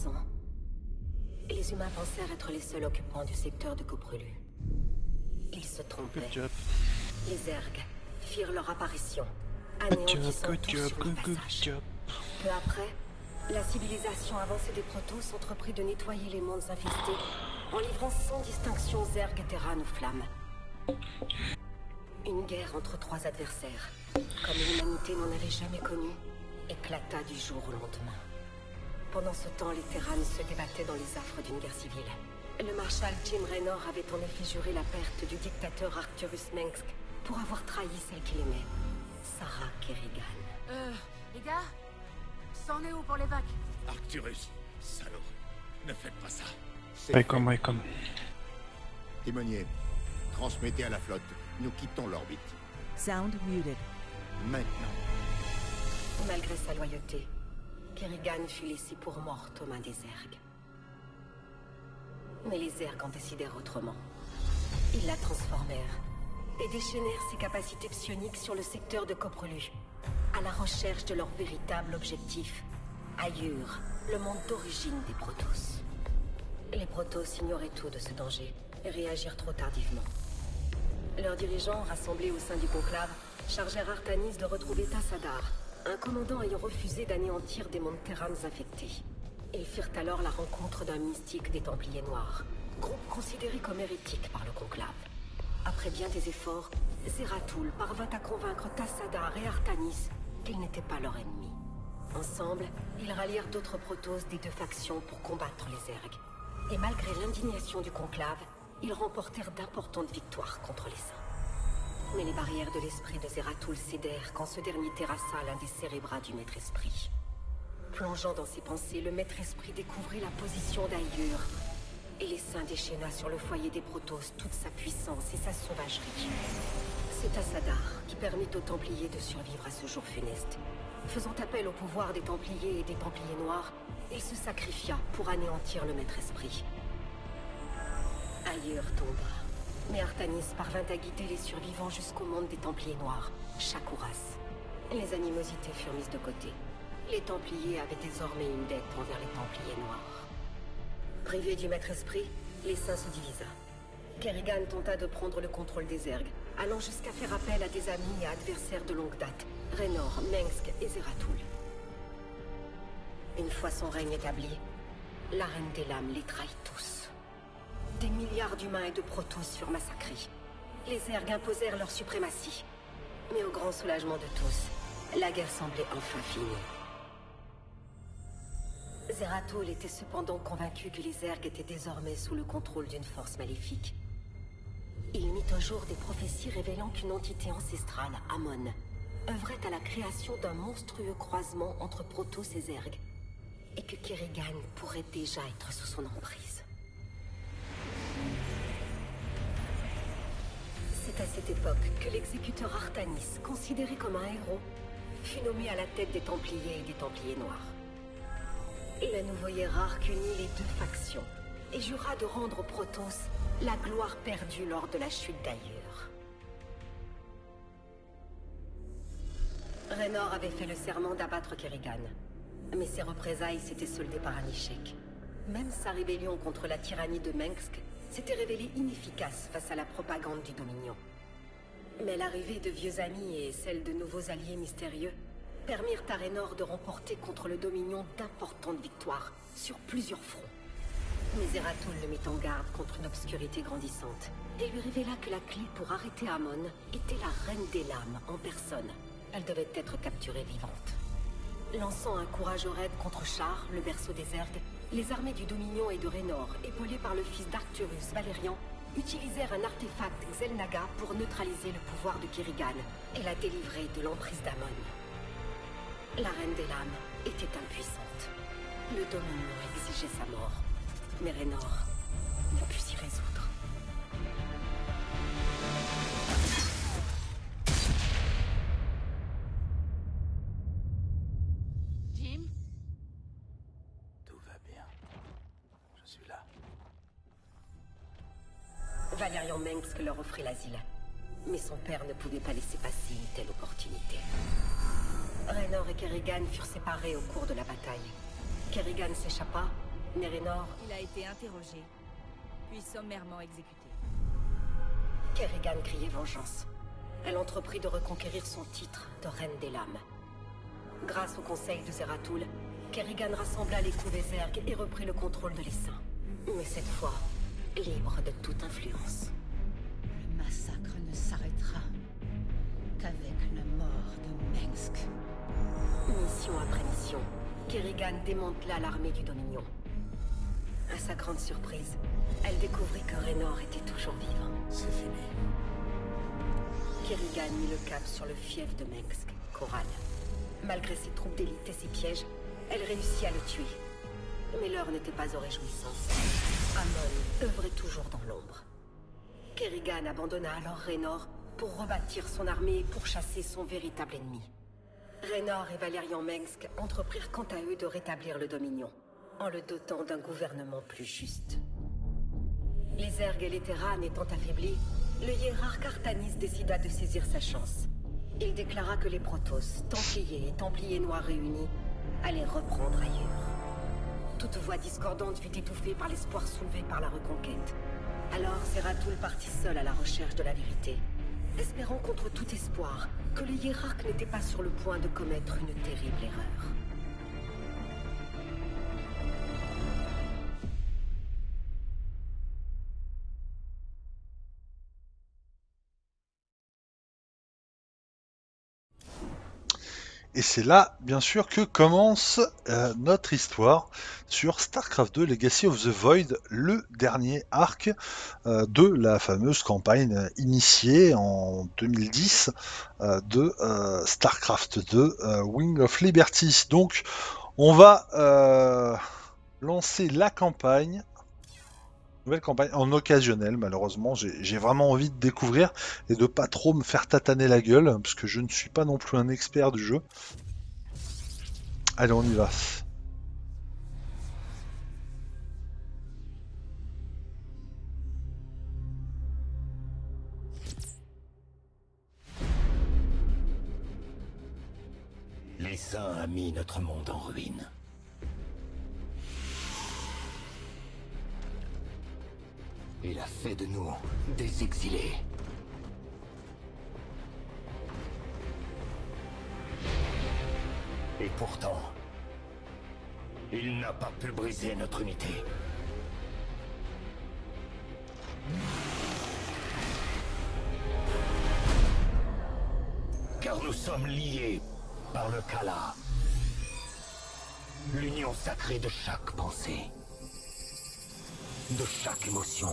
raison. Les humains pensèrent être les seuls occupants du secteur de Coprelu. Ils se trompaient. Les Zergs firent leur apparition, anéantissant tout sur le passage. Peu après, la civilisation avancée des Protoss entreprit de nettoyer les mondes infestés en livrant sans distinction Zerg, Terran ou Flammes. Une guerre entre trois adversaires, comme l'humanité n'en avait jamais connu, éclata du jour au lendemain. Pendant ce temps, les Terrans se débattaient dans les affres d'une guerre civile. Le maréchal Jim Raynor avait en effet juré la perte du dictateur Arcturus Mengsk pour avoir trahi celle qu'il aimait, Sarah Kerrigan. Les gars, c'en est où pour les vagues? Arcturus, salaud, ne faites pas ça. Welcome. Timonier, transmettez à la flotte, nous quittons l'orbite. Sound muted. Maintenant. Malgré sa loyauté, Kerrigan fut laissé pour morte aux mains des Zergs. Mais les Zergs en décidèrent autrement. Ils la transformèrent et déchaînèrent ses capacités psioniques sur le secteur de Coprelu, à la recherche de leur véritable objectif, Aiur, le monde d'origine des Protoss. Les Protoss ignoraient tout de ce danger et réagirent trop tardivement. Leurs dirigeants, rassemblés au sein du conclave, chargèrent Artanis de retrouver Tassadar, un commandant ayant refusé d'anéantir des mondes Terrans infectés. Ils firent alors la rencontre d'un mystique des Templiers Noirs, groupe considéré comme hérétique par le conclave. Après bien des efforts, Zeratul parvint à convaincre Tassadar et Artanis qu'ils n'étaient pas leur ennemi. Ensemble, ils rallièrent d'autres Protoss des deux factions pour combattre les Zergs. Et malgré l'indignation du conclave, ils remportèrent d'importantes victoires contre les Saints. Mais les barrières de l'esprit de Zeratul cédèrent quand ce dernier terrassa l'un des cérébrats du Maître-Esprit. Plongeant dans ses pensées, le Maître-Esprit découvrit la position d'Aiur, et les Saints déchaîna sur le foyer des Protoss toute sa puissance et sa sauvagerie. C'est Tassadar qui permit aux Templiers de survivre à ce jour funeste. Faisant appel au pouvoir des Templiers et des Templiers Noirs, il se sacrifia pour anéantir le Maître-Esprit. Aiur tomba, mais Artanis parvint à guider les survivants jusqu'au monde des Templiers Noirs, Shakuras. Les animosités furent mises de côté. Les Templiers avaient désormais une dette envers les Templiers Noirs. Privés du Maître-Esprit, les Saints se divisa. Kerrigan tenta de prendre le contrôle des Zergs, allant jusqu'à faire appel à des amis et adversaires de longue date, Raynor, Mengsk et Zeratul. Une fois son règne établi, la Reine des Lames les trahit tous. Des milliards d'humains et de Protoss furent massacrés. Les Zergs imposèrent leur suprématie. Mais au grand soulagement de tous, la guerre semblait enfin finie. Zeratul était cependant convaincu que les Zergs étaient désormais sous le contrôle d'une force maléfique. Il mit au jour des prophéties révélant qu'une entité ancestrale, Amon, œuvrait à la création d'un monstrueux croisement entre Protoss et Zerg, et que Kerrigan pourrait déjà être sous son emprise. C'est à cette époque que l'exécuteur Artanis, considéré comme un héros, fut nommé à la tête des Templiers et des Templiers Noirs. Le nouveau hiérarque unit les deux factions et jura de rendre aux Protoss la gloire perdue lors de la chute d'Aiur. Raynor avait fait le serment d'abattre Kerrigan, mais ses représailles s'étaient soldées par un échec. Même sa rébellion contre la tyrannie de Mengsk s'était révélée inefficace face à la propagande du Dominion. Mais l'arrivée de vieux amis et celle de nouveaux alliés mystérieux permirent à Raynor de remporter contre le Dominion d'importantes victoires sur plusieurs fronts. Mais Zeratul le mit en garde contre une obscurité grandissante et lui révéla que la clé pour arrêter Amon était la Reine des Lames en personne. Elle devait être capturée vivante. Lançant un courageux raid contre Char, le berceau des Zergs, les armées du Dominion et de Raynor, épaulées par le fils d'Arcturus, Valérian, utilisèrent un artefact Xel'Naga pour neutraliser le pouvoir de Kerrigan et la délivrer de l'emprise d'Amon. La Reine des Lames était impuissante. Le Dominion exigeait sa mort, mais Raynor ne put s'y résoudre. Jim? Tout va bien. Je suis là. Valérian Mengsk leur offrit l'asile, mais son père ne pouvait pas laisser passer une telle opportunité. Raynor et Kerrigan furent séparés au cours de la bataille. Kerrigan s'échappa, Mais Raynor... Il a été interrogé, puis sommairement exécuté. Kerrigan criait vengeance. Elle entreprit de reconquérir son titre de Reine des Lames. Grâce au conseil de Zeratul, Kerrigan rassembla les coups des Zerg et reprit le contrôle de l'Essaim. Mais cette fois, libre de toute influence. Le massacre ne s'arrêtera qu'avec la mort de Mengsk. Mission après mission, Kerrigan démantela l'armée du Dominion. À sa grande surprise, elle découvrit que Raynor était toujours vivant. C'est fini. Kerrigan mit le cap sur le fief de Mengsk, Koral. Malgré ses troupes d'élite et ses pièges, elle réussit à le tuer. Mais l'heure n'était pas aux réjouissances. Amon œuvrait toujours dans l'ombre. Kerrigan abandonna alors Raynor pour rebâtir son armée et pourchasser son véritable ennemi. Raynor et Valérian Mengsk entreprirent quant à eux de rétablir le Dominion, en le dotant d'un gouvernement plus juste. Les Zerg et les Terran étant affaiblis, le hiérarque Artanis décida de saisir sa chance. Il déclara que les Protoss, Templiers et Templiers Noirs réunis allaient reprendre ailleurs. Toute voix discordante fut étouffée par l'espoir soulevé par la reconquête. Alors Zeratul partit seul à la recherche de la vérité, espérant contre tout espoir que le hiérarque n'était pas sur le point de commettre une terrible erreur. Et c'est là, bien sûr, que commence notre histoire sur StarCraft 2 Legacy of the Void, le dernier arc de la fameuse campagne initiée en 2010 de StarCraft 2 Wing of Liberty. Donc, on va lancer la campagne. Nouvelle campagne en occasionnel, malheureusement. J'ai vraiment envie de découvrir et de pas trop me faire tataner la gueule, parce que je ne suis pas non plus un expert du jeu. Allez, on y va. L'Essaim a mis notre monde en ruine. Il a fait de nous des exilés. Et pourtant, il n'a pas pu briser notre unité. Car nous sommes liés par le Khala. L'union sacrée de chaque pensée. De chaque émotion.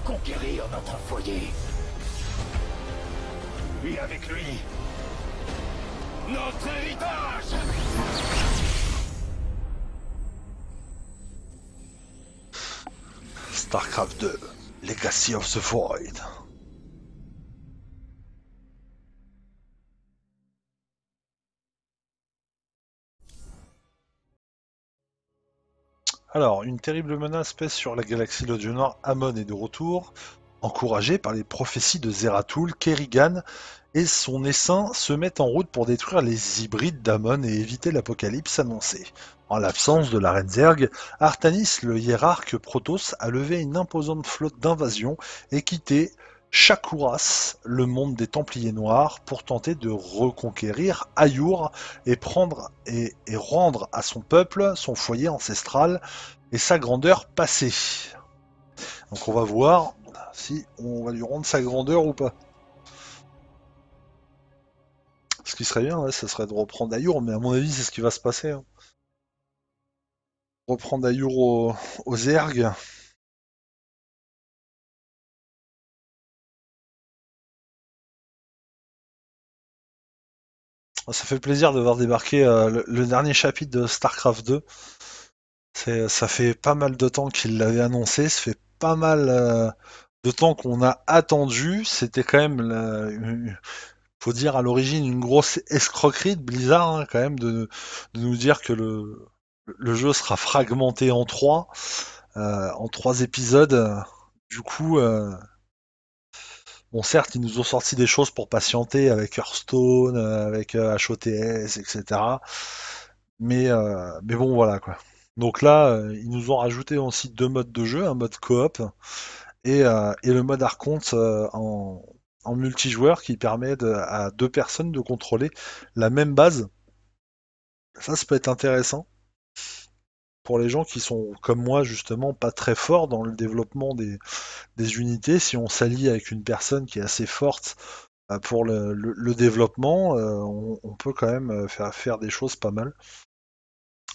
Conquérir notre foyer. Et avec lui, Notre héritage! StarCraft 2, Legacy of the Void. Alors, une terrible menace pèse sur la galaxie du Nord. Amon est de retour. Encouragé par les prophéties de Zeratul, Kerrigan et son essaim se mettent en route pour détruire les hybrides d'Amon et éviter l'apocalypse annoncée. En l'absence de la reine Zerg, Artanis, le hiérarque Protoss, a levé une imposante flotte d'invasion et quitté Shakuras, le monde des Templiers Noirs, pour tenter de reconquérir Ayur et rendre à son peuple son foyer ancestral et sa grandeur passée. Donc on va voir si on va lui rendre sa grandeur ou pas. Ce qui serait bien, ouais, ça serait de reprendre Ayur, mais à mon avis c'est ce qui va se passer. Hein. Reprendre Ayur aux Zerg. Ça fait plaisir de voir débarquer le dernier chapitre de StarCraft 2. Ça fait pas mal de temps qu'il l'avait annoncé, ça fait pas mal de temps qu'on a attendu. C'était quand même, faut dire à l'origine, une grosse escroquerie de Blizzard, hein, quand même, de nous dire que le jeu sera fragmenté en trois épisodes. Du coup, bon, certes, ils nous ont sorti des choses pour patienter avec Hearthstone, avec HOTS, etc. Mais bon, voilà quoi. Donc là, ils nous ont rajouté aussi deux modes de jeu, un mode coop et le mode Archonte en multijoueur qui permet à deux personnes de contrôler la même base. Ça peut être intéressant pour les gens qui sont comme moi justement pas très forts dans le développement des unités. Si on s'allie avec une personne qui est assez forte pour le développement, on peut quand même faire des choses pas mal.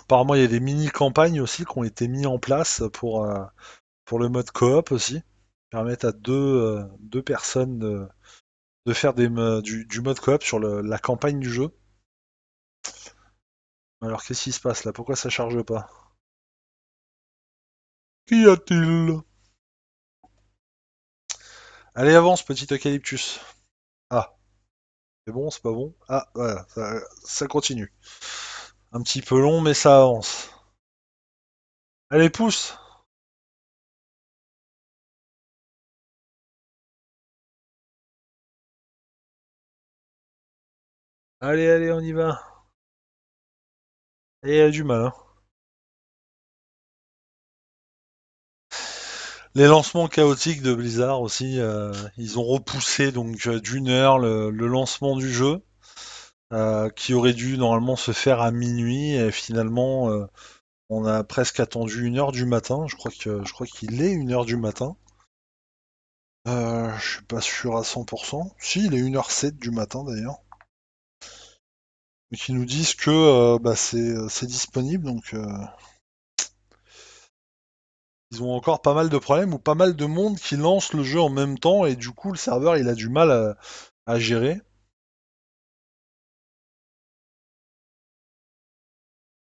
Apparemment, il y a des mini-campagnes aussi qui ont été mis en place pour le mode coop aussi. Permettent à deux personnes de faire du mode coop sur la campagne du jeu. Alors, qu'est-ce qui se passe là? Pourquoi ça charge pas? Qu'y a-t-il? Allez, avance, petit eucalyptus. Ah, c'est bon, c'est pas bon? Ah, voilà, ça continue. Un petit peu long, mais ça avance. Allez, pousse! Allez, allez, on y va. Et il a du mal, hein. Les lancements chaotiques de Blizzard aussi, ils ont repoussé donc d'une heure le lancement du jeu, qui aurait dû normalement se faire à minuit, et finalement on a presque attendu 1h du matin. Je crois qu'il est 1h du matin. Je suis pas sûr à 100%. Si, il est 1h07 du matin d'ailleurs. Mais qui nous disent que bah, c'est disponible, donc ils ont encore pas mal de problèmes ou pas mal de monde qui lance le jeu en même temps et du coup le serveur il a du mal à gérer.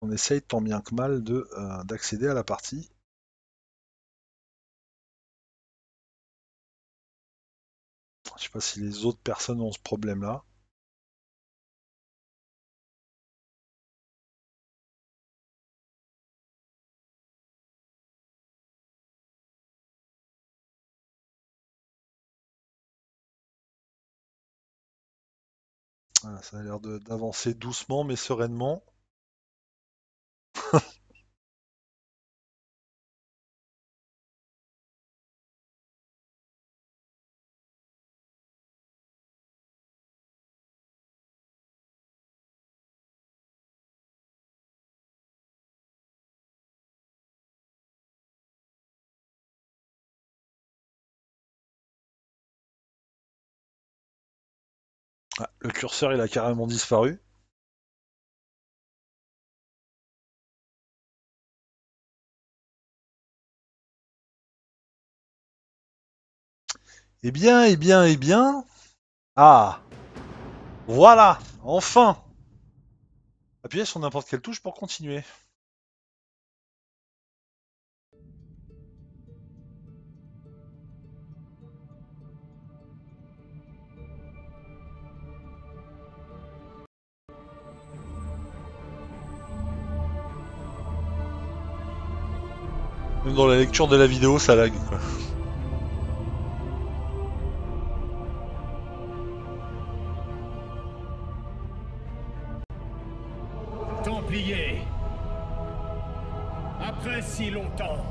On essaye tant bien que mal d'accéder à la partie. Je sais pas si les autres personnes ont ce problème-là. Voilà, ça a l'air d'avancer doucement mais sereinement. Ah, le curseur il a carrément disparu. Eh bien, eh bien, eh bien. Ah, voilà, enfin. Appuyez sur n'importe quelle touche pour continuer. Même dans la lecture de la vidéo, ça lag, quoi. Templiers, après si longtemps,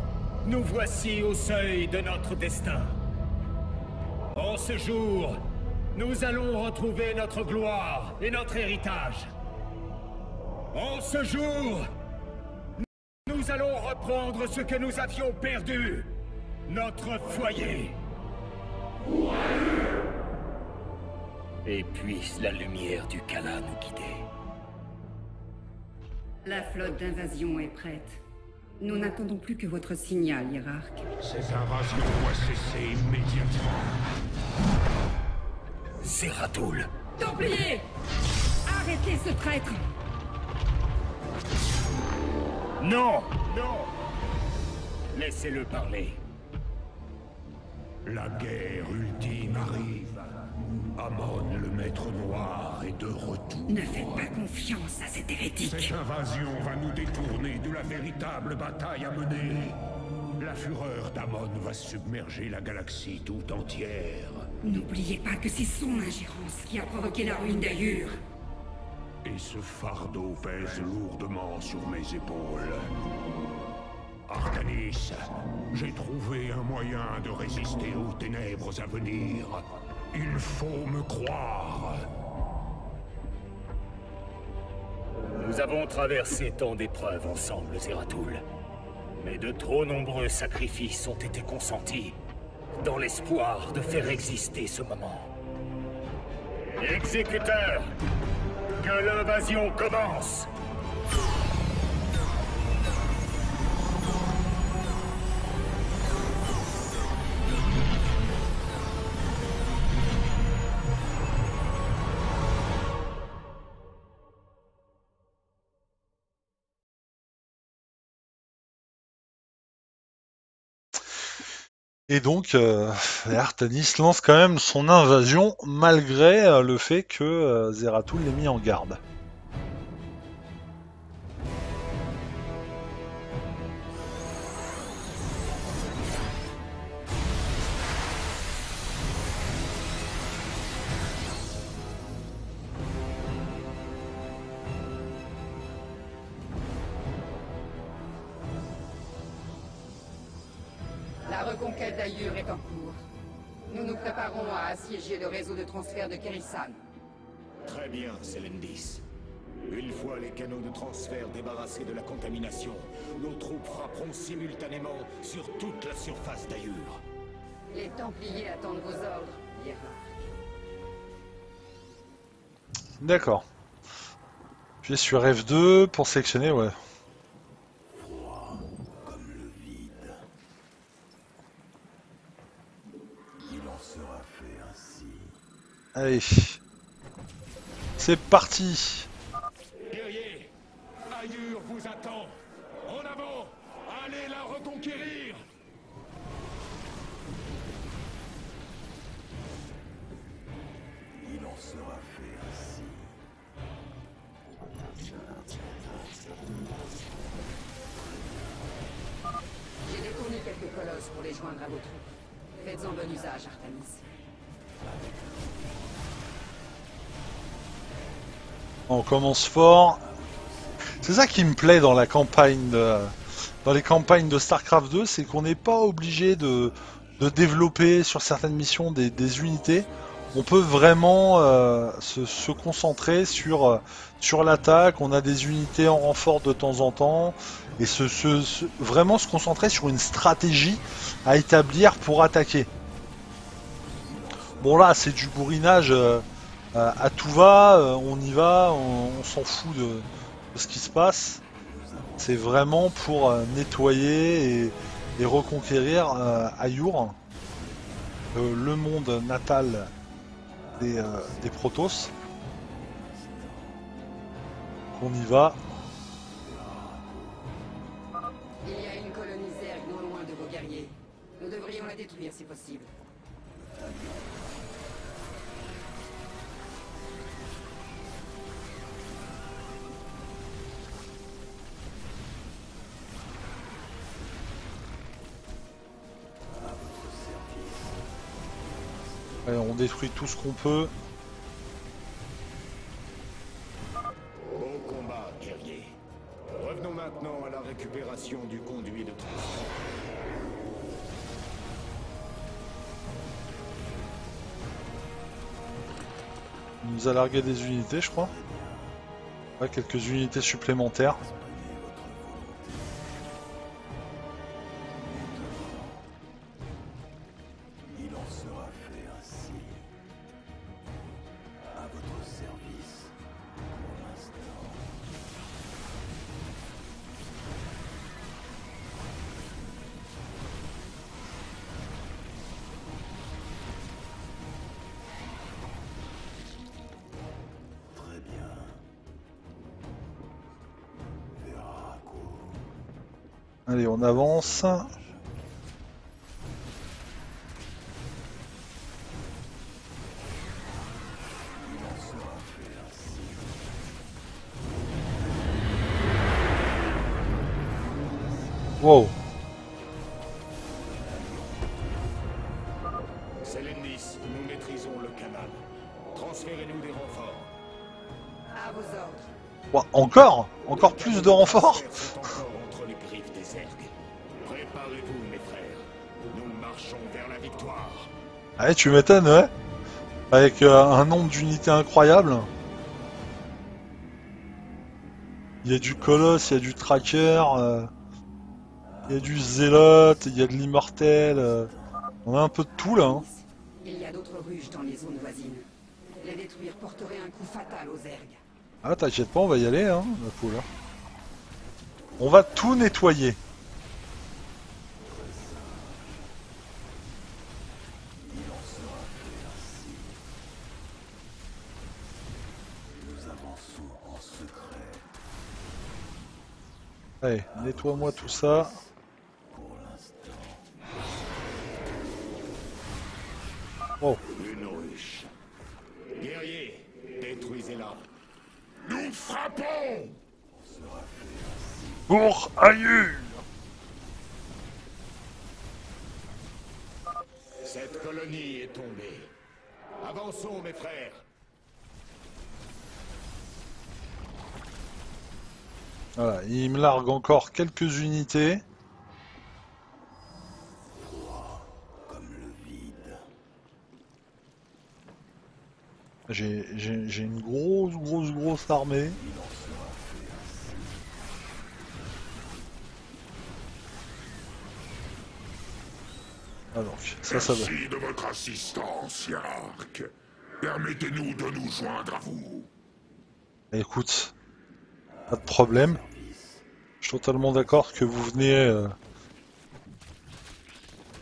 nous voici au seuil de notre destin. En ce jour, nous allons retrouver notre gloire et notre héritage. En ce jour, nous allons reprendre ce que nous avions perdu, notre foyer. Et puisse la lumière du Khala nous guider. La flotte d'invasion est prête. Nous n'attendons plus que votre signal, hiérarque. Cette invasion doit cesser immédiatement. Zeratul. Templiers! Arrêtez ce traître! Non! Non! Laissez-le parler. La guerre ultime arrive. Amon, le maître noir, est de retour. Ne faites pas confiance à cet hérétique. Cette invasion va nous détourner de la véritable bataille à mener. La fureur d'Amon va submerger la galaxie tout entière. N'oubliez pas que c'est son ingérence qui a provoqué la ruine d'Ayur. Et ce fardeau pèse lourdement sur mes épaules. Artanis, j'ai trouvé un moyen de résister aux ténèbres à venir. Il faut me croire. Nous avons traversé tant d'épreuves ensemble, Zeratul. Mais de trop nombreux sacrifices ont été consentis dans l'espoir de faire exister ce moment. Exécuteur, que l'invasion commence! Et donc, Artanis lance quand même son invasion malgré le fait que Zeratul l'ait mis en garde. La reconquête d'Ayur est en cours. Nous nous préparons à assiéger le réseau de transfert de Kérissan. Très bien, Selendis. Une fois les canaux de transfert débarrassés de la contamination, nos troupes frapperont simultanément sur toute la surface d'Ayur. Les Templiers attendent vos ordres, hiérarque. D'accord. Puis sur F2 pour sélectionner, ouais. Comme le vide. Il en sera fait ainsi. Allez. C'est parti. Guerriers, Ayur vous attend. En avant, allez la reconquérir. Il en sera fait ainsi. J'ai détourné quelques colosses pour les joindre à vos troupes. Faites-en bon usage, Artanis. On commence fort. C'est ça qui me plaît dans la campagne dans les campagnes de StarCraft 2, c'est qu'on n'est pas obligé de développer sur certaines missions des unités. On peut vraiment se concentrer sur l'attaque. On a des unités en renfort de temps en temps et vraiment se concentrer sur une stratégie à établir pour attaquer. Bon là, c'est du bourrinage à tout va. On y va, on s'en fout de ce qui se passe. C'est vraiment pour nettoyer et reconquérir Ayur, le monde natal des Protoss. On y va. Il y a une colonie Zerg non loin de vos guerriers. Nous devrions la détruire si possible. Allez, on détruit tout ce qu'on peut. Au combat, guerrier. Revenons maintenant à la récupération du conduit de transfert. Il nous a largué des unités, je crois. Ouais, quelques unités supplémentaires. Il en sera fait ainsi. À votre service, pour l'instant. Très bien. Veraco. Allez, on avance. Wow. Selendis, nous maîtrisons le canal. Transférez-nous des renforts. À vos ordres. Ouah, encore plus de renforts. Sont encore entre les griffes des Zerg. Préparez-vous, mes frères. Nous marchons vers la victoire. Ouais, tu m'étonnes, ouais. Avec un nombre d'unités incroyable. Il y a du colosse, il y a du tracker, il y a du zélote, il y a de l'immortel. On a un peu de tout là. Hein. Il y a d'autres ruches dans les zones voisines. Les détruire porterait un coup fatal aux Zerg. Ah, t'inquiète pas, on va y aller, hein, la poule. On va tout nettoyer. Il en sera fait ainsi. Nous avançons en secret. Allez, nettoie-moi tout ça. Pour l'instant. Oh, Une ruche. Guerriers, détruisez-la. Nous frappons! pour Ayur. Cette colonie est tombée. Avançons, mes frères. Voilà, il me largue encore quelques unités. Comme le vide. J'ai une grosse armée. Ah donc, ça va. Merci de votre assistance, Hiérarque. Permettez-nous de nous joindre à vous. Écoute, pas de problème. Je suis totalement d'accord que vous venez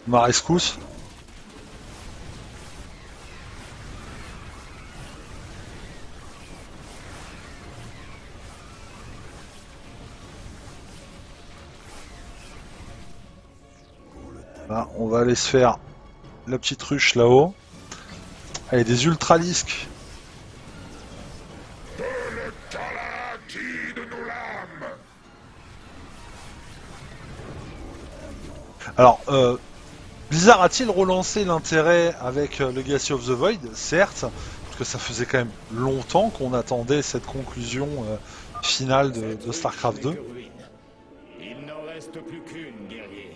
ma rescousse. Là, on va aller se faire la petite ruche là-haut. Allez, des ultralisques. Le Kalaki de nos lames. Alors, Blizzard a-t-il relancé l'intérêt avec Legacy of the Void? Certes, parce que ça faisait quand même longtemps qu'on attendait cette conclusion finale de StarCraft 2. Il n'en reste plus qu'une, guerrier.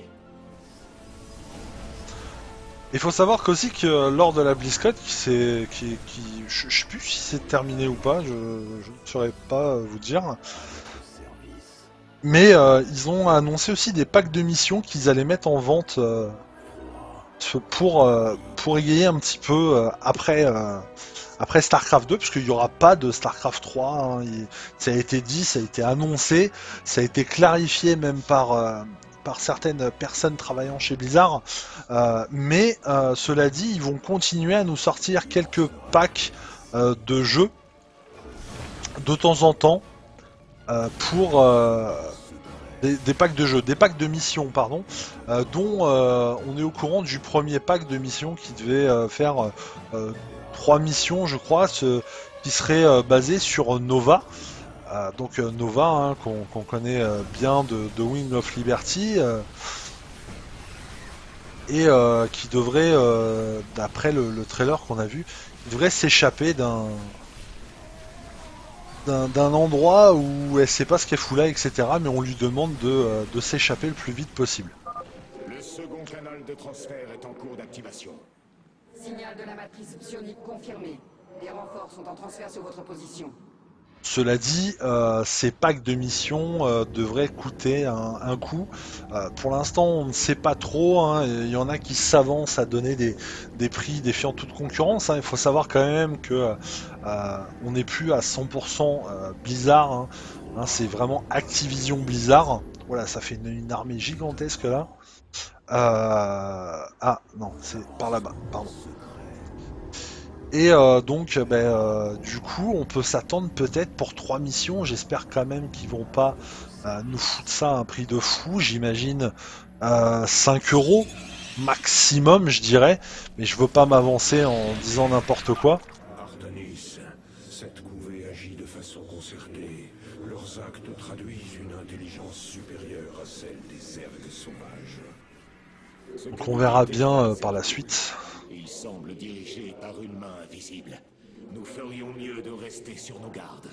Il faut savoir qu'aussi que lors de la BlizzCon, je sais plus si c'est terminé ou pas, je ne saurais pas vous dire. Mais ils ont annoncé aussi des packs de missions qu'ils allaient mettre en vente pour égayer un petit peu après StarCraft 2, parce qu'il n'y aura pas de StarCraft 3. Hein, ça a été dit, ça a été annoncé, ça a été clarifié même par certaines personnes travaillant chez Blizzard. Mais cela dit, ils vont continuer à nous sortir quelques packs de jeux de temps en temps. pour des packs de jeux, des packs de missions, pardon, dont on est au courant du premier pack de missions qui devait faire 3 missions, je crois, qui serait basé sur Nova. Donc Nova, hein, qu'on connaît bien de Wing of Liberty, et qui devrait, d'après le trailer qu'on a vu, il devrait s'échapper d'un endroit où elle sait pas ce qu'elle fout là, etc. Mais on lui demande de s'échapper le plus vite possible. Le second canal de transfert est en cours d'activation. Signal de la matrice psionique confirmé. Des renforts sont en transfert sur votre position. Cela dit, ces packs de missions devraient coûter un coup. Pour l'instant, on ne sait pas trop. Hein. Il y en a qui s'avancent à donner des prix défiant toute concurrence. Hein. Il faut savoir quand même que on n'est plus à 100% Blizzard. Hein. Hein, c'est vraiment Activision Blizzard. Voilà, ça fait une armée gigantesque là. Ah non, c'est par là-bas, pardon. Et donc, du coup, on peut s'attendre peut-être pour 3 missions. J'espère quand même qu'ils vont pas nous foutre ça à un prix de fou. J'imagine 5 € maximum, je dirais. Mais je veux pas m'avancer en disant n'importe quoi. Artanis, cette couvée agit de façon concertée. Leurs actes traduisent une intelligence supérieure à celle des ergs sauvages. Donc on verra bien par la suite. Il semble dirigé par une main invisible. Nous ferions mieux de rester sur nos gardes.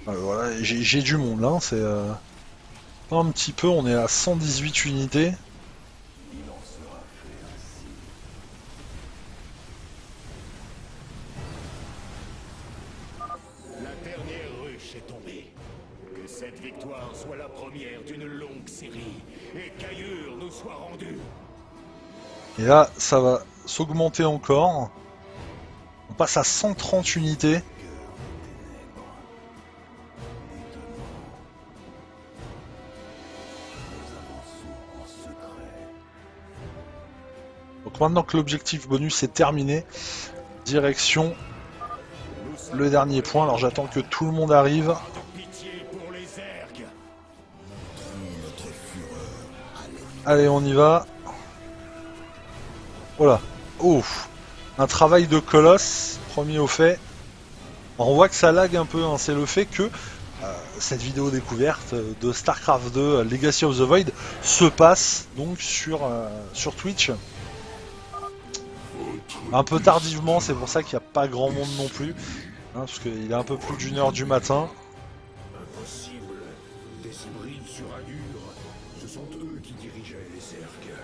Voilà, j'ai du monde là, c'est un petit peu, on est à 118 unités. La dernière ruche est tombée. Que cette victoire soit la première d'une longue série et qu'Aillur nous soit rendu. Et là, ça va s'augmenter encore. On passe à 130 unités. Donc maintenant que l'objectif bonus est terminé, direction le dernier point. Alors j'attends que tout le monde arrive. Pitié pour les ergs. Allez, on y va. Voilà. Oh, un travail de colosse, premier au fait. On voit que ça lag un peu, hein. C'est le fait que cette vidéo découverte de StarCraft 2 Legacy of the Void se passe donc sur Twitch. Un peu tardivement, c'est pour ça qu'il n'y a pas grand monde non plus, hein, parce qu'il est un peu plus d'1h du matin. Impossible. Des hybrides sur Aillur, ce sont eux qui dirigeaient les cercles.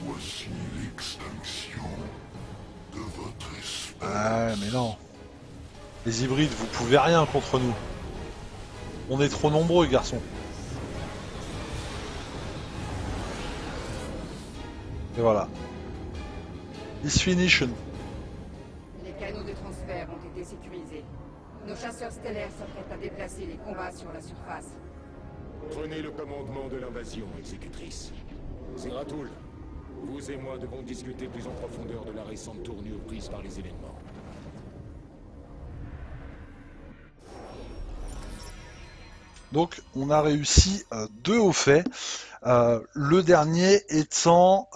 Voici l'extinction de votre espèce. Ah mais non. Les hybrides, vous pouvez rien contre nous. On est trop nombreux, garçons. Et voilà. It's finished. Les canaux de transfert ont été sécurisés. Nos chasseurs stellaires s'apprêtent à déplacer les combats sur la surface. Prenez le commandement de l'invasion, exécutrice. Zeratul, vous et moi devons discuter plus en profondeur de la récente tournure prise par les événements. Donc on a réussi 2 au fait. Le dernier étant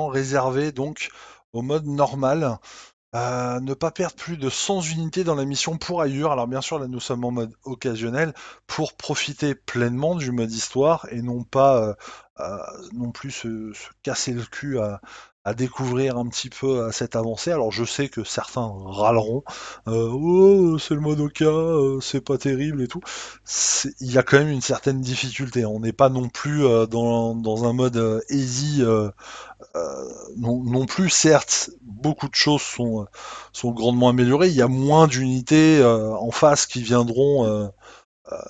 réservé donc au mode normal. Ne pas perdre plus de 100 unités dans la mission pour Aillur. Alors bien sûr là nous sommes en mode occasionnel pour profiter pleinement du mode histoire et non pas non plus se casser le cul à découvrir un petit peu cette avancée. Alors je sais que certains râleront, oh c'est le mode Oka, c'est pas terrible et tout. Il y a quand même une certaine difficulté. On n'est pas non plus dans un mode easy. Non plus, certes, beaucoup de choses sont grandement améliorées. Il y a moins d'unités en face qui viendront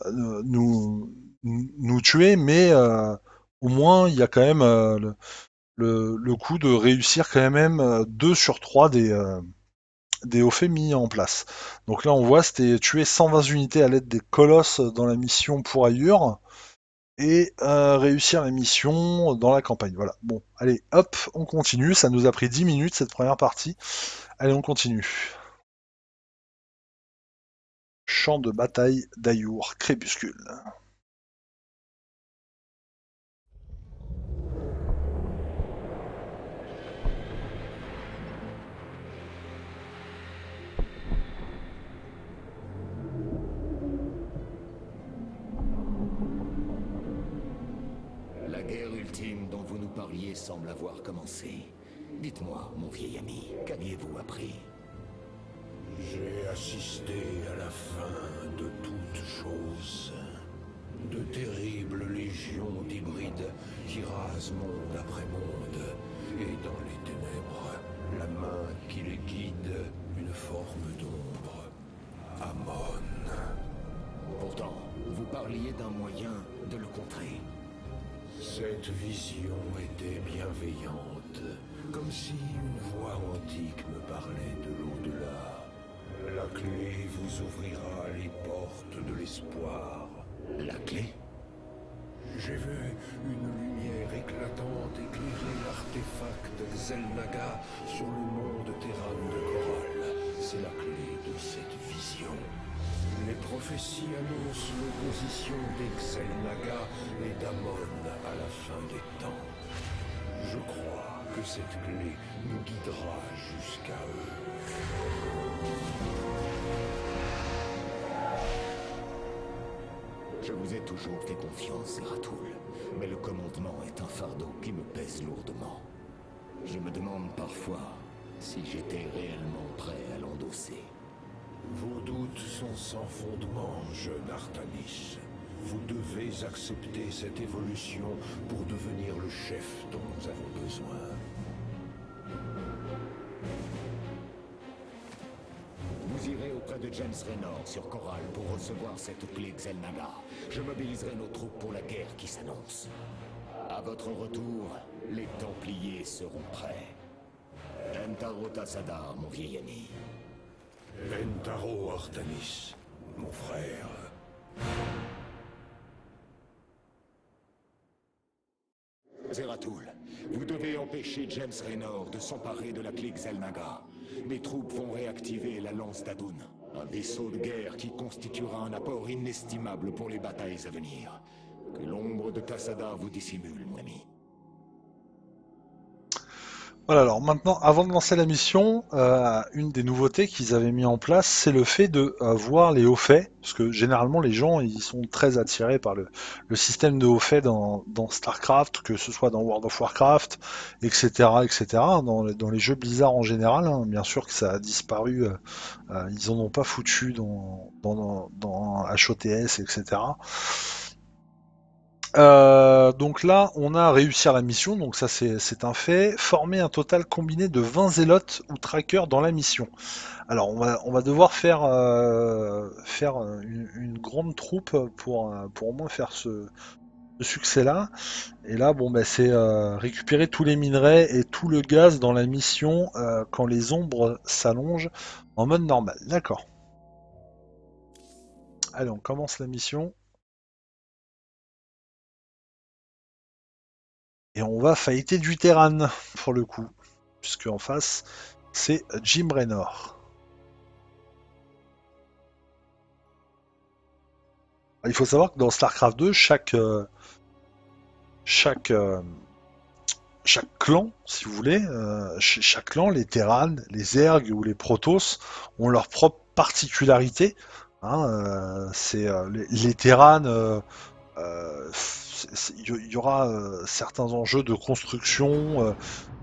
nous tuer, mais au moins il y a quand même le coup de réussir quand même 2 sur 3 des hauts faits mis en place. Donc là on voit c'était tuer 120 unités à l'aide des colosses dans la mission pour Ayur et réussir la mission dans la campagne. Voilà, bon, allez, hop, on continue, ça nous a pris 10 minutes cette première partie. Allez, on continue. Champ de bataille d'Ayur, crépuscule. La guerre ultime dont vous nous parliez semble avoir commencé. Dites-moi, mon vieil ami, qu'aviez-vous appris? J'ai assisté à la fin de toutes choses. De terribles légions d'hybrides qui rasent monde après monde. Et dans les ténèbres, la main qui les guide, une forme d'ombre. Amon. Pourtant, vous parliez d'un moyen de le contrer. Cette vision était bienveillante, comme si une voix antique me parlait de l'au-delà. La clé vous ouvrira les portes de l'espoir. La clé? J'ai vu une lumière éclatante éclairer l'artefact Xel'Naga sur le monde Terran de Coral. C'est la clé de cette vision. Les prophéties annoncent l'opposition d'Xel'Naga et d'Amon à la fin des temps. Je crois que cette clé nous guidera jusqu'à eux. Je vous ai toujours fait confiance, Zeratul, mais le commandement est un fardeau qui me pèse lourdement. Je me demande parfois si j'étais réellement prêt à l'endosser. Vos doutes sont sans fondement, jeune Artanis. Vous devez accepter cette évolution pour devenir le chef dont nous avons besoin. Vous irez auprès de James Raynor sur Coral pour recevoir cette clé Xel'Naga. Je mobiliserai nos troupes pour la guerre qui s'annonce. À votre retour, les Templiers seront prêts. Entaro Tassadar, mon vieil ami. Entaro Artanis, mon frère. Zeratul, vous devez empêcher James Raynor de s'emparer de la clé Xel'Naga. Mes troupes vont réactiver la lance d'Adun, un vaisseau de guerre qui constituera un apport inestimable pour les batailles à venir. Que l'ombre de Tassadar vous dissimule, mon ami. Voilà, alors maintenant, avant de lancer la mission, une des nouveautés qu'ils avaient mis en place, c'est le fait de voir les hauts faits, parce que généralement les gens ils sont très attirés par le système de hauts faits dans StarCraft, que ce soit dans World of Warcraft, etc., etc., dans les jeux Blizzard en général, hein. Bien sûr que ça a disparu, ils en ont pas foutu dans HOTS, etc. Donc là, on a réussi la mission, donc ça c'est un fait. Former un total combiné de 20 zélotes ou trackers dans la mission. Alors on va devoir faire une grande troupe pour au moins faire ce succès-là. Et là, bon, bah, c'est récupérer tous les minerais et tout le gaz dans la mission quand les ombres s'allongent en mode normal. D'accord. Allez, on commence la mission. Et on va fighter du Terran, pour le coup. Puisque en face, c'est Jim Raynor. Il faut savoir que dans StarCraft 2, chaque clan, si vous voulez, chaque clan, les Terrans, les Zergs ou les Protoss, ont leur propre particularité. Hein, les Terrans... il y aura certains enjeux de construction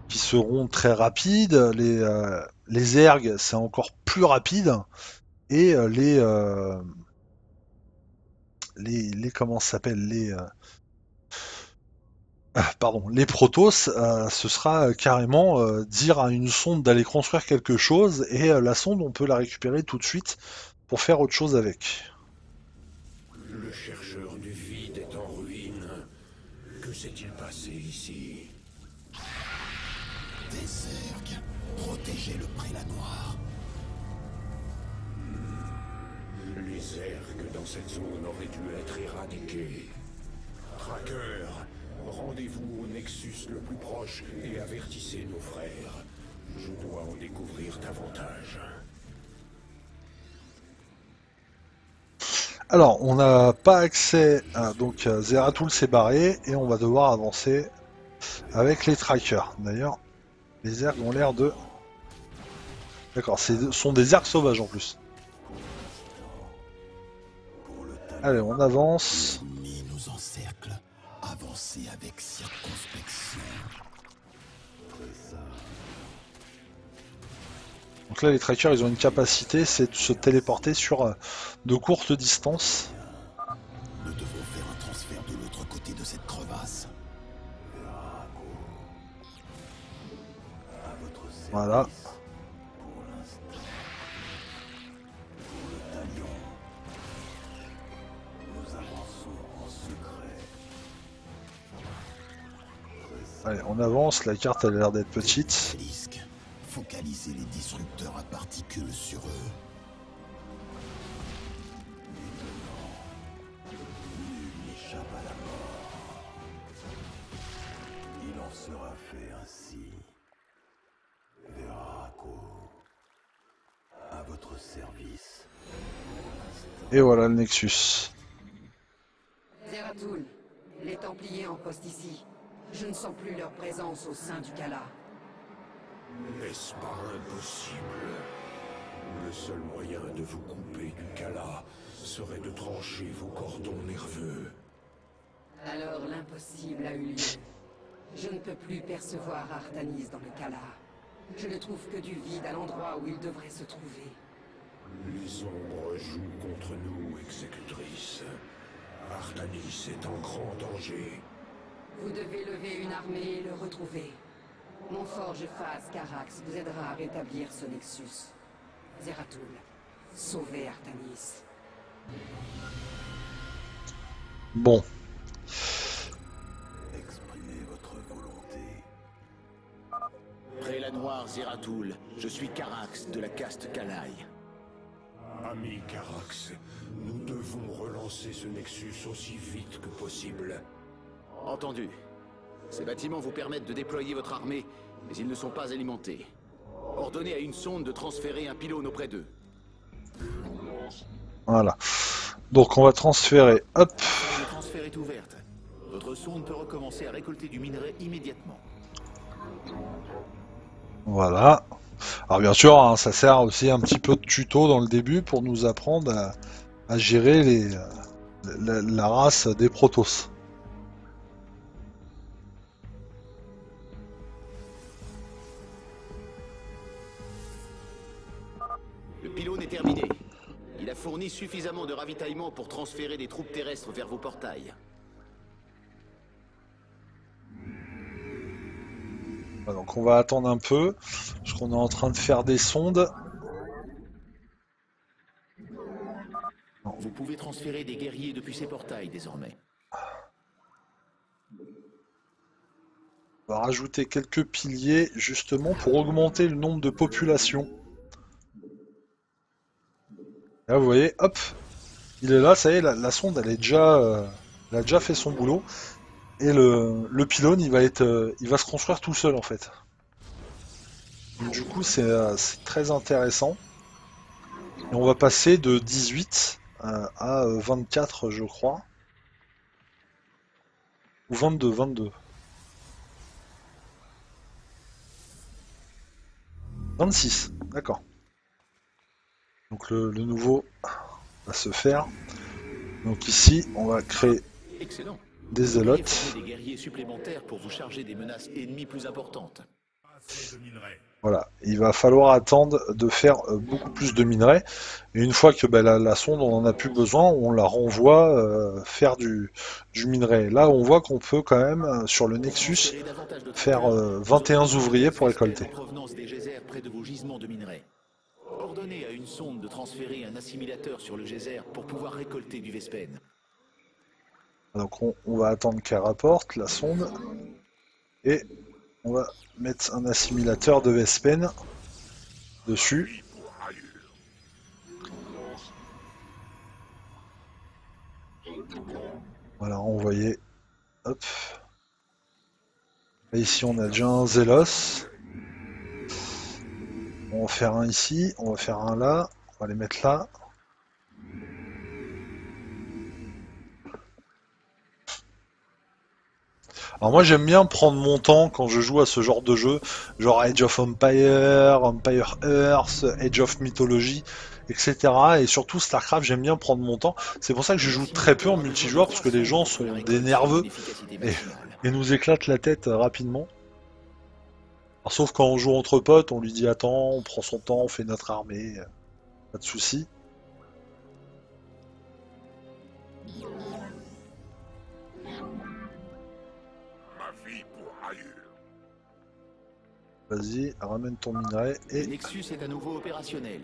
qui seront très rapides. Les Zergs, c'est encore plus rapide. Et comment ça s'appelle les Protoss, ce sera carrément dire à une sonde d'aller construire quelque chose, et la sonde, on peut la récupérer tout de suite pour faire autre chose avec. Le chercheur du vide est en ruine. Que s'est-il passé ici? Des Zergs, protégez le prélat noir. Les Zergs dans cette zone auraient dû être éradiqués. Tracker, rendez-vous au Nexus le plus proche et avertissez nos frères. Je dois en découvrir davantage. Alors, on n'a pas accès à... Donc, Zeratul s'est barré et on va devoir avancer avec les trackers. D'ailleurs, les Zergs ont l'air de... D'accord, ce sont des Zergs sauvages en plus. Allez, on avance. L'ennemi nous encercle. Avancez avec circonspection. Donc là, les trackers, ils ont une capacité, c'est de se téléporter sur de courtes distances. Nous devons faire un transfert de l'autre côté de cette crevasse. Voilà. Allez, on avance, la carte a l'air d'être petite. Focalisez les disrupteurs à particules sur eux. Nul n'échappe à la mort. Il en sera fait ainsi. Veraco, à votre service. Et voilà le Nexus. Zeratul, les Templiers en poste ici. Je ne sens plus leur présence au sein du Kala. N'est-ce pas impossible? Le seul moyen de vous couper du Kala serait de trancher vos cordons nerveux. Alors l'impossible a eu lieu. Je ne peux plus percevoir Artanis dans le Kala. Je ne trouve que du vide à l'endroit où il devrait se trouver. Les ombres jouent contre nous, exécutrice. Artanis est en grand danger. Vous devez lever une armée et le retrouver. Mon forge phase Carax vous aidera à rétablir ce Nexus. Zeratul, sauvez Artanis. Bon. Exprimez votre volonté. Prélat noir Zeratul, je suis Carax de la caste Kalaï. Ami Carax, nous devons relancer ce Nexus aussi vite que possible. Entendu. Ces bâtiments vous permettent de déployer votre armée, mais ils ne sont pas alimentés. Ordonnez à une sonde de transférer un pylône auprès d'eux. Voilà. Donc on va transférer. Hop. Le transfert est ouverte. Votre sonde peut recommencer à récolter du minerai immédiatement. Voilà. Alors bien sûr, hein, ça sert aussi un petit peu de tuto dans le début pour nous apprendre à gérer la race des Protoss. Le pylône est terminé. Il a fourni suffisamment de ravitaillement pour transférer des troupes terrestres vers vos portails. Donc on va attendre un peu, parce qu'on est en train de faire des sondes. Vous pouvez transférer des guerriers depuis ces portails désormais. On va rajouter quelques piliers justement pour augmenter le nombre de populations. Là vous voyez, hop, il est là, ça y est, la sonde elle a déjà fait son boulot. Et le pylône il va se construire tout seul en fait. Donc, du coup c'est très intéressant. Et on va passer de 18 à 24 je crois. Ou 22. 26, d'accord. Donc le nouveau va se faire. Donc ici on va créer Excellent. des zélotes. Des guerriers supplémentaires pour vous charger des menaces ennemies plus importantes. Voilà, il va falloir attendre de faire beaucoup plus de minerais. Et une fois que la sonde on en a plus besoin, on la renvoie faire du minerai. Là on voit qu'on peut quand même sur le Nexus faire 21 ouvriers pour récolter. Des geysers près de vos gisements de minerais. Ordonnez à une sonde de transférer un assimilateur sur le geyser pour pouvoir récolter du Vespen. Donc on va attendre qu'elle rapporte la sonde. Et on va mettre un assimilateur de Vespen dessus. Voilà, envoyer. Hop. Et ici on a déjà un Zélos. On va faire un ici, on va faire un là, on va les mettre là. Alors moi j'aime bien prendre mon temps quand je joue à ce genre de jeu, genre Age of Empire, Empire Earth, Age of Mythology, etc. Et surtout StarCraft, j'aime bien prendre mon temps. C'est pour ça que je joue très peu en multijoueur, parce que les gens sont des nerveux et nous éclatent la tête rapidement. Alors, sauf quand on joue entre potes, on lui dit attends, on prend son temps, on fait notre armée, pas de soucis. Vas-y, ramène ton minerai et... Le Nexus est à nouveau opérationnel.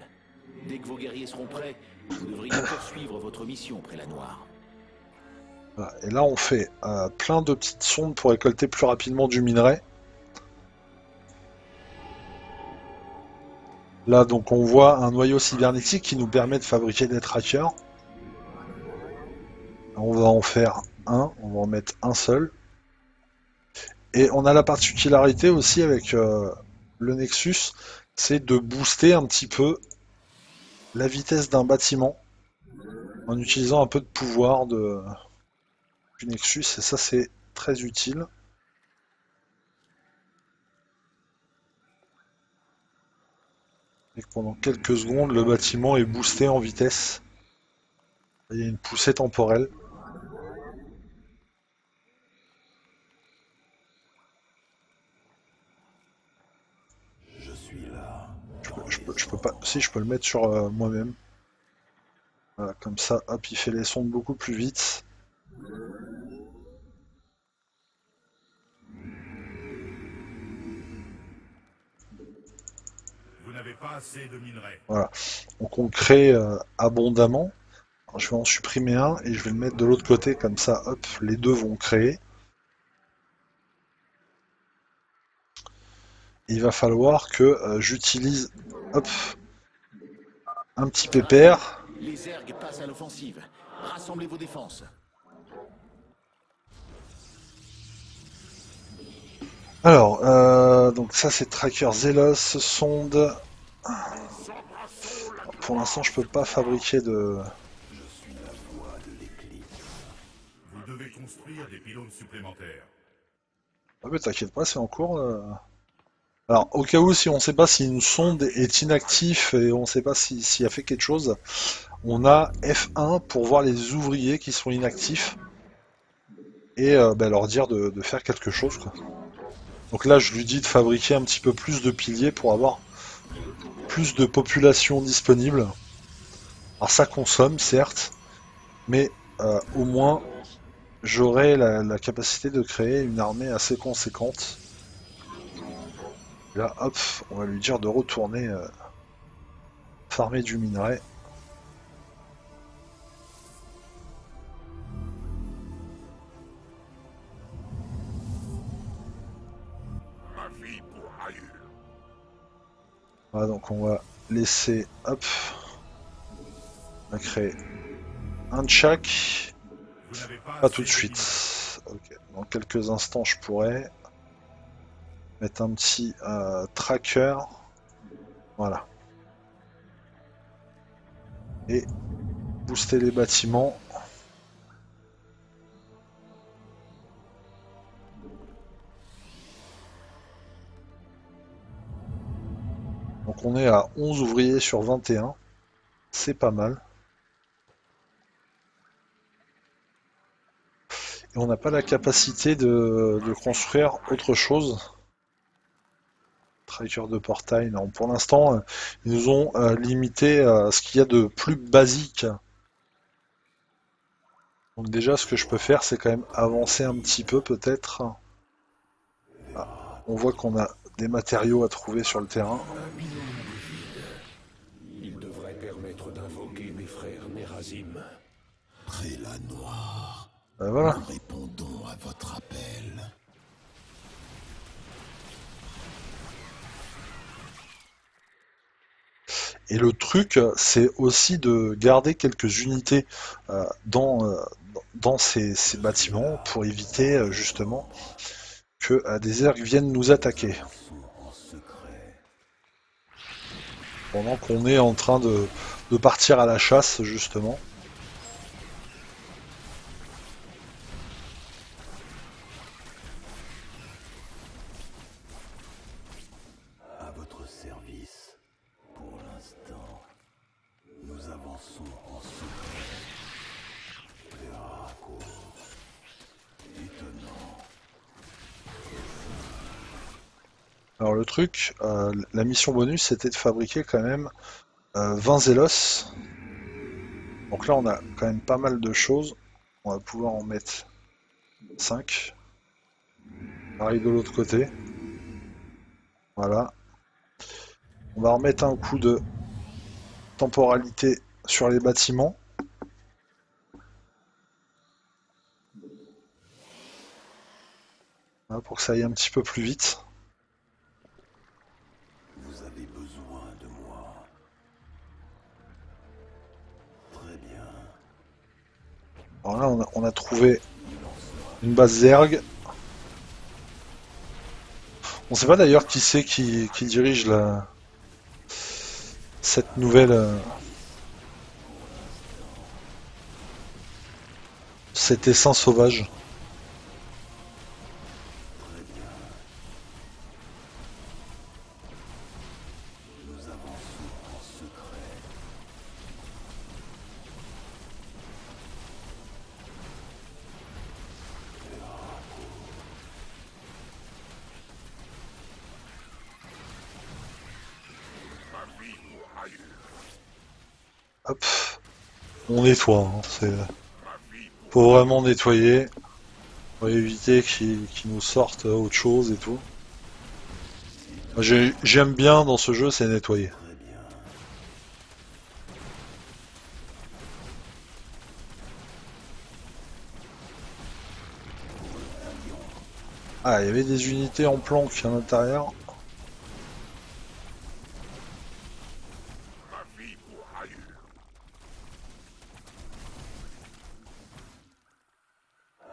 Dès que vos guerriers seront prêts, vous devriez poursuivre votre mission près la Noire. Voilà. Et là on fait plein de petites sondes pour récolter plus rapidement du minerai. Là donc on voit un noyau cybernétique qui nous permet de fabriquer des trackers. On va en faire un, on va en mettre un seul. Et on a la particularité aussi avec le Nexus, c'est de booster un petit peu la vitesse d'un bâtiment en utilisant un peu de pouvoir du Nexus, et ça c'est très utile. Et pendant quelques secondes, le bâtiment est boosté en vitesse. Il y a une poussée temporelle. Je peux pas. Si, je peux le mettre sur moi-même. Voilà, comme ça, hop, il fait les sondes beaucoup plus vite. Vous n'avez pas assez de minerais. Voilà. Donc on crée abondamment. Alors, je vais en supprimer un et je vais le mettre de l'autre côté, comme ça, hop, les deux vont créer. Il va falloir que j'utilise, hop, un petit pépère. Les ergs passent à l'offensive. Rassemblez vos défenses. Alors, donc ça c'est tracker Zélos, sonde. Pour l'instant, je peux pas fabriquer de... Vous devez construire des pylônes supplémentaires. Ah mais t'inquiète pas, c'est en cours. Alors, au cas où, si on ne sait pas si une sonde est inactive et on ne sait pas s'il a fait quelque chose, on a F1 pour voir les ouvriers qui sont inactifs et leur dire de faire quelque chose, quoi. Donc là, je lui dis de fabriquer un petit peu plus de piliers pour avoir plus de population disponible. Alors ça consomme, certes, mais au moins, j'aurai la capacité de créer une armée assez conséquente. Là, hop, on va lui dire de retourner farmer du minerai. Voilà, donc on va laisser, hop, on va créer un de chaque. Pas tout de suite. Ok, dans quelques instants, je pourrais mettre un petit tracker, voilà, et booster les bâtiments. Donc on est à 11 ouvriers sur 21, c'est pas mal. Et on n'a pas la capacité de construire autre chose. Tracker de portail, non. Pour l'instant, ils nous ont limité ce qu'il y a de plus basique. Donc déjà, ce que je peux faire, c'est quand même avancer un petit peu, peut-être. Ah, on voit qu'on a des matériaux à trouver sur le terrain. Il devrait permettre d'invoquer mes frères Nerazim. Près la Noire. Voilà. Nous répondons à votre appel. Et le truc, c'est aussi de garder quelques unités dans dans ces bâtiments pour éviter justement que des zergs viennent nous attaquer. Pendant qu'on est en train de partir à la chasse justement. À votre service, pour l'instant, nous avançons en secret. Étonnant. Alors le truc, la mission bonus c'était de fabriquer quand même 20 Zélos. Donc là on a quand même pas mal de choses. On va pouvoir en mettre 5. Pareil de l'autre côté. Voilà. On va remettre un coup de temporalité sur les bâtiments. Voilà, pour que ça aille un petit peu plus vite. Vous avez besoin de moi. Très bien. Alors là on a trouvé une base Zerg. On sait pas d'ailleurs qui c'est qui dirige cette nouvelle... cet essaim sauvage. Hop, on nettoie, hein. Faut vraiment nettoyer, pour éviter qu'ils nous sortent autre chose et tout. J'aime bien dans ce jeu, c'est nettoyer. Ah, il y avait des unités en planque à l'intérieur.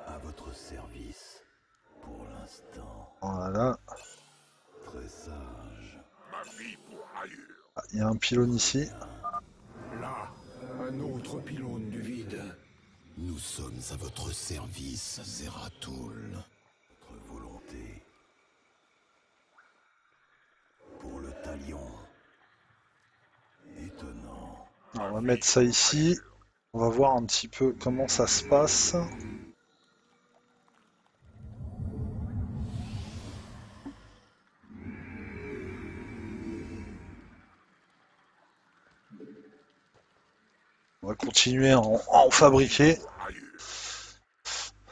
À votre service, pour l'instant. Voilà. Très sage. Ah, il y a un pylône ici. Là, un autre pylône du vide. Nous sommes à votre service, Zeratul. Votre volonté. Pour le talion. Étonnant. Alors, on va mettre ça ici. On va voir un petit peu comment ça se passe. On va continuer à en fabriquer.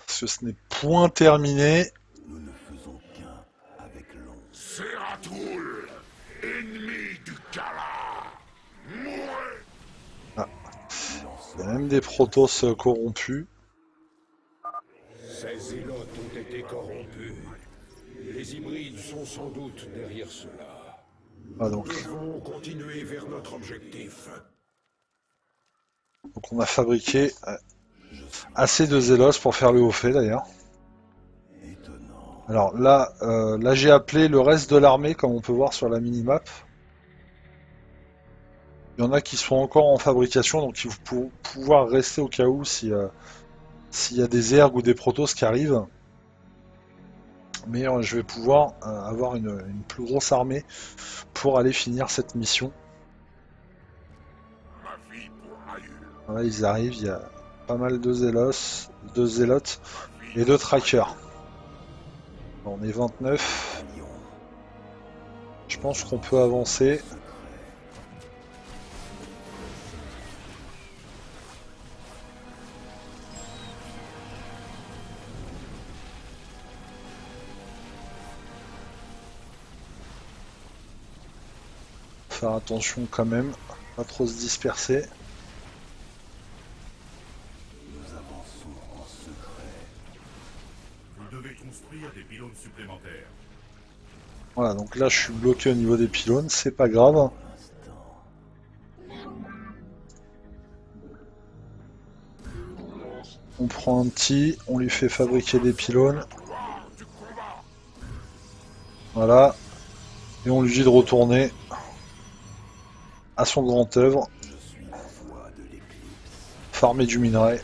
Parce que ce n'est point terminé. Nous ne faisons qu'un avec l'ombre. Zeratul, ennemi du Kala. Mourez. Ah. Il y a même des Protoss corrompus. Ces zélotes ont été corrompus. Les hybrides sont sans doute derrière cela. Ah, donc. Nous devons continuer vers notre objectif. Donc on a fabriqué assez de Zélos pour faire le haut fait d'ailleurs. Alors là, j'ai appelé le reste de l'armée comme on peut voir sur la minimap. Il y en a qui sont encore en fabrication, donc il faut pouvoir rester au cas où s'il y a des Zergs ou des Protoss qui arrivent. Mais je vais pouvoir avoir une plus grosse armée pour aller finir cette mission. Voilà, ils arrivent, il y a pas mal de zélotes et de trackers. On est 29. Je pense qu'on peut avancer. Faire attention quand même, pas trop se disperser. Vous devez construire des pylônes supplémentaires. Voilà, donc là je suis bloqué au niveau des pylônes, c'est pas grave. On prend un petit, on lui fait fabriquer des pylônes. Voilà. Et on lui dit de retourner à son grand œuvre. Farmer du minerai.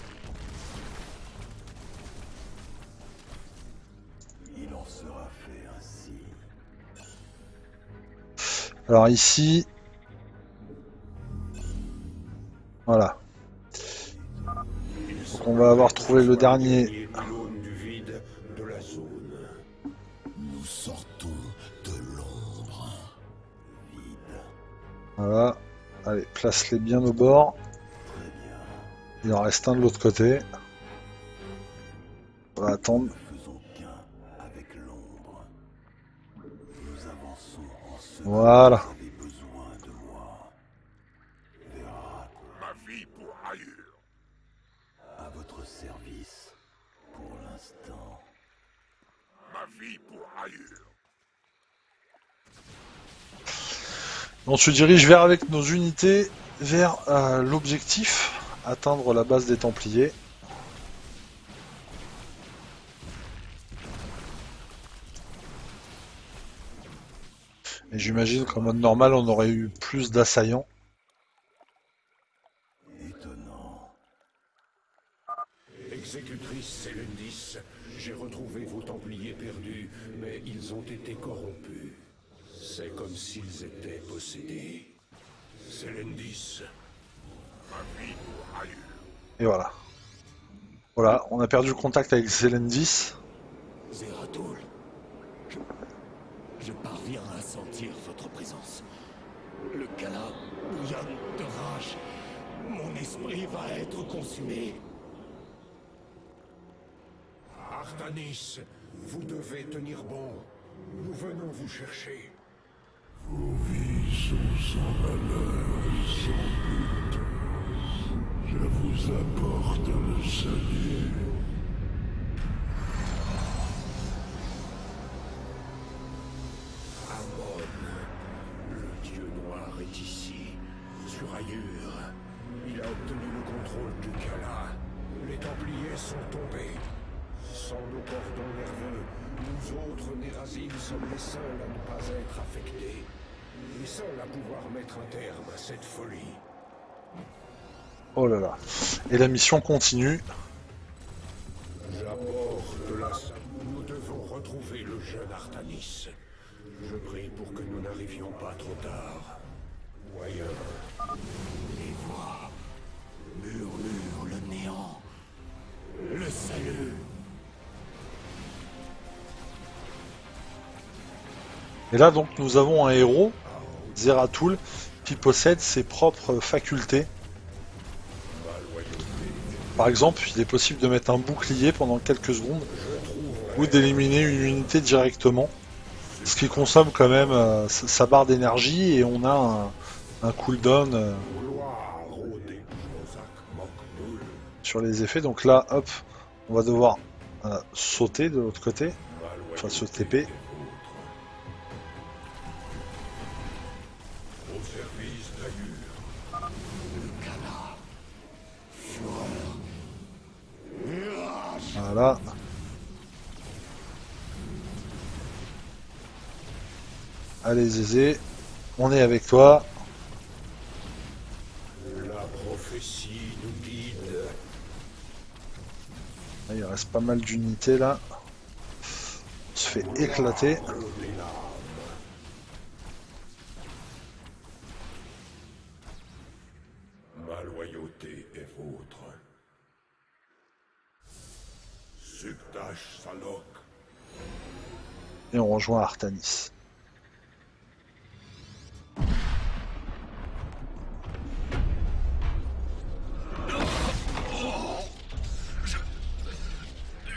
Alors ici, voilà. Donc on va avoir trouvé le dernier. Nous sortons de l'ombre. Voilà. Allez, place-les bien au bord. Il en reste un de l'autre côté. On va attendre. Voilà. Ma vie pour ailleurs. À votre service, pour l'instant. Ma vie pour ailleurs. On se dirige vers avec nos unités vers l'objectif, atteindre la base des Templiers. Et j'imagine qu'en mode normal, on aurait eu plus d'assaillants. Étonnant. Exécutrice Célendis, j'ai retrouvé vos Templiers perdus, mais ils ont été corrompus. C'est comme s'ils étaient possédés. Célendis, ma vie pour ailleurs. Et voilà. Voilà, on a perdu le contact avec Zelendis. Zeratul, je parviens à sentir votre présence. Le Kala bouillonne de rage. Mon esprit va être consumé. Artanis, vous devez tenir bon. Nous venons vous chercher. Vos vies sont sans valeur et sans but. Je vous apporte le salut. Amon, le dieu noir est ici, sur Ayur. Il a obtenu le contrôle du Kala. Les Templiers sont tombés. Sans nos cordons nerveux, nous autres Nérazim sommes les seuls à ne pas être affectés. Les seuls à pouvoir mettre un terme à cette folie. Oh là là. Et la mission continue. J'apporte la... Nous devons retrouver le jeune Artanis. Je prie pour que nous n'arrivions pas trop tard. Ou ailleurs. Les voix murmurent le néant. Le salut. Et là donc nous avons un héros, Zeratul, qui possède ses propres facultés. Par exemple, il est possible de mettre un bouclier pendant quelques secondes ou d'éliminer une unité directement, ce qui consomme quand même sa barre d'énergie et on a un cooldown sur les effets. Donc là, hop, on va devoir sauter de l'autre côté, enfin se TP. Voilà. Allez Zézé, on est avec toi. La prophétie nous guide. Là, il reste pas mal d'unités là. On se fait éclater. Ma loyauté est vôtre. Subtash Salok. Et on rejoint Artanis.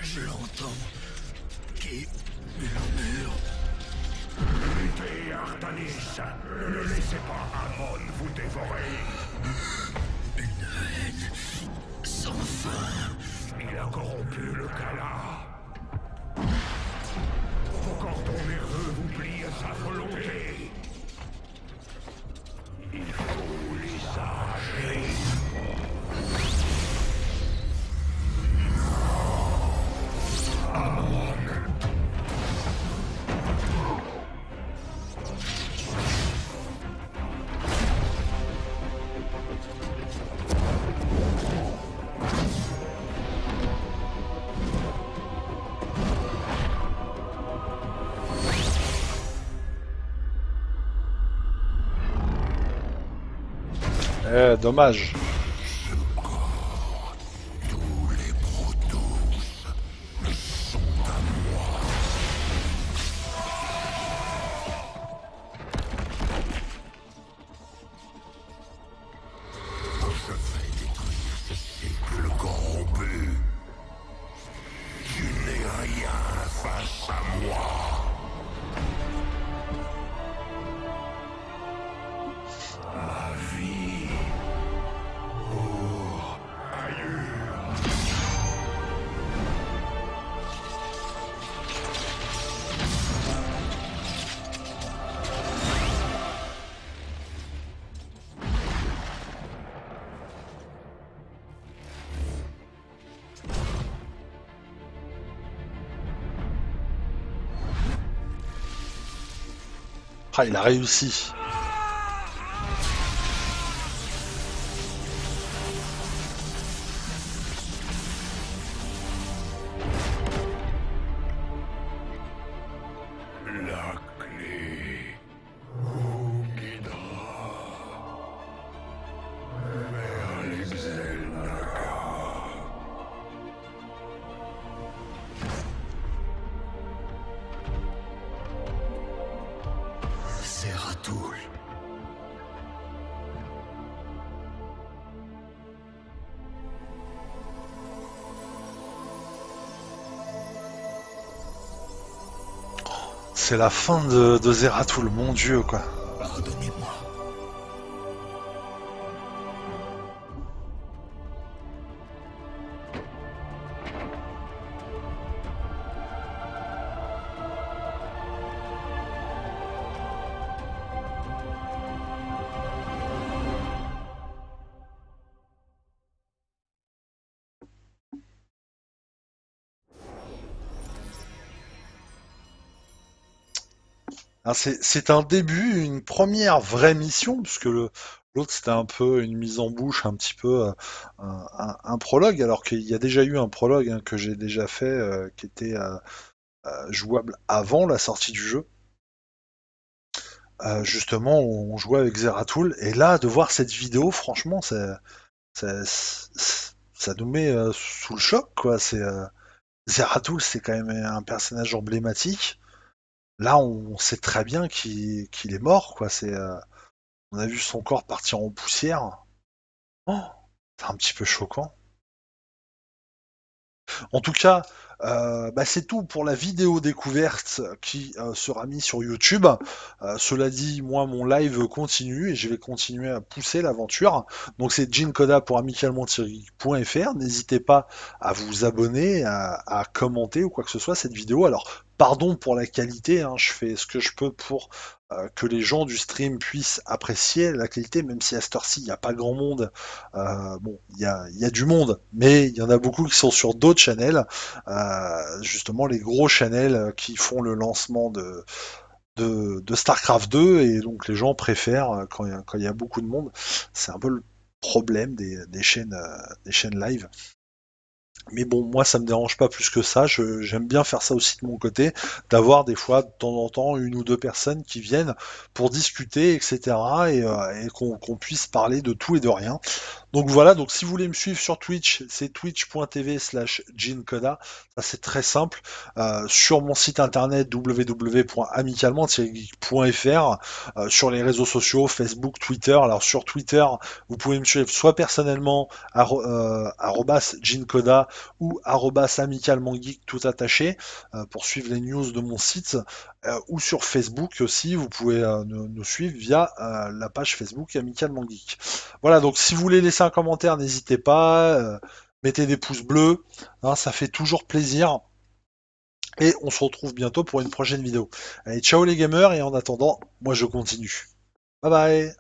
Je l'entends. Qui murmure. Luttez, Artanis. Ne le laissez pas Amon vous dévorer. Une haine sans fin. Il a corrompu le Kala. Vos cordons nerveux vous plient à sa volonté. Il faut les arracher. Dommage. Tous les Protoss sont à moi. Je vais détruire ce cycle grand but. Tu n'es rien face à moi. Ma vie pour ailleurs. Ah, il a réussi. La clé vous guidera vers les Xel'Naga. Zeratul. C'est la fin de Zeratul, mon dieu, quoi. Pardonnez-moi. Ah, c'est un début, une première vraie mission, puisque l'autre c'était un peu une mise en bouche, un petit peu un prologue, alors qu'il y a déjà eu un prologue hein, que j'ai déjà fait, qui était jouable avant la sortie du jeu. Justement, on jouait avec Zeratul, et là, de voir cette vidéo, franchement, ça nous met sous le choc, quoi. Zeratul, c'est quand même un personnage emblématique. Là, on sait très bien qu'il est mort, quoi. On a vu son corps partir en poussière. Oh, c'est un petit peu choquant. En tout cas, c'est tout pour la vidéo découverte qui sera mise sur YouTube. Cela dit, moi, mon live continue et je vais continuer à pousser l'aventure. Donc c'est Jinkoda pour amicalement-fr. N'hésitez pas à vous abonner, à commenter ou quoi que ce soit cette vidéo. Alors, pardon pour la qualité, hein, je fais ce que je peux pour que les gens du stream puissent apprécier la qualité, même si à cette heure-ci, il n'y a pas grand monde. Bon, il y a du monde, mais il y en a beaucoup qui sont sur d'autres channels, justement les gros channels qui font le lancement de StarCraft 2, et donc les gens préfèrent quand il y a beaucoup de monde. C'est un peu le problème des chaînes live. Mais bon, moi ça me dérange pas plus que ça, j'aime bien faire ça aussi de mon côté, d'avoir des fois de temps en temps une ou deux personnes qui viennent pour discuter, etc. et qu'on puisse parler de tout et de rien. Donc voilà, donc si vous voulez me suivre sur Twitch, c'est twitch.tv/Jinkoda, ça c'est très simple. Sur mon site internet www.amicalement-geek.fr, sur les réseaux sociaux, Facebook, Twitter. Alors sur Twitter, vous pouvez me suivre soit personnellement, @Jinkoda, ou @amicalement-geek tout attaché, pour suivre les news de mon site, ou sur Facebook aussi, vous pouvez nous suivre via la page Facebook Amicalement Geek. Voilà, donc si vous voulez laisser un commentaire, n'hésitez pas, mettez des pouces bleus, hein, ça fait toujours plaisir. Et on se retrouve bientôt pour une prochaine vidéo. Allez, ciao les gamers, et en attendant, moi je continue. Bye bye.